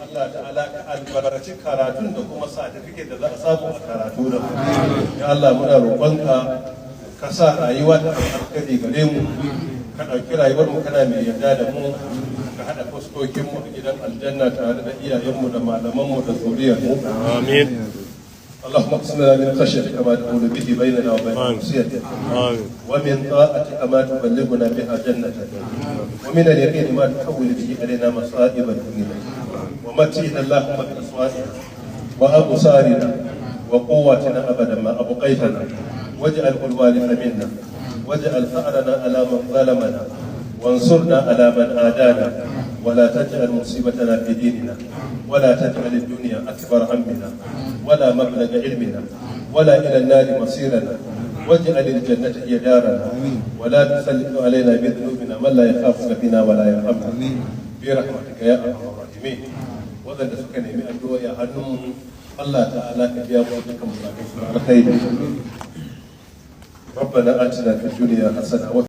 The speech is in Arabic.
Allah ta'ala ka albarkaci karatun da kuma certificate da za a samu a karatu da ya Allah muna roƙonka ka sa rayuwa ta alkhairi gare mu ka ɗauki rayuwar mu kana mai yarda da mu ka haɗa fuskokin mu a gidan aljanna tare da iyayenmu da malaman mu da zuriyar mu amin اللهم اقسم لنا من خشيتك ما تحول به بيننا وبين معصيتك ومن طاعتك ما تبلغنا بها جنتك ومن اليقين ما تحول به علينا مصائب الدنيا ومتعنا اللهم بأصواتنا وأبصارنا وقوتنا أبدا ما أبقيتنا واجعل الوارث منا واجعل ثأرنا على من ظلمنا وانصرنا على من آدانا ولا تجعل مصيبتنا في ديننا ولا تجعل الدنيا أكبر همنا ولا مبلغ علمنا ولا إلى النار مصيرنا واجعل الجنة هي دارنا ولا تسلط علينا بذنوبنا من لا يخافك فينا ولا يرحمنا برحمتك يا أرحم الراحمين وذن سكن من الدعاء يا هنم الله تعالى كبيا وجهكم على خير ربنا آتنا في الدنيا حسنة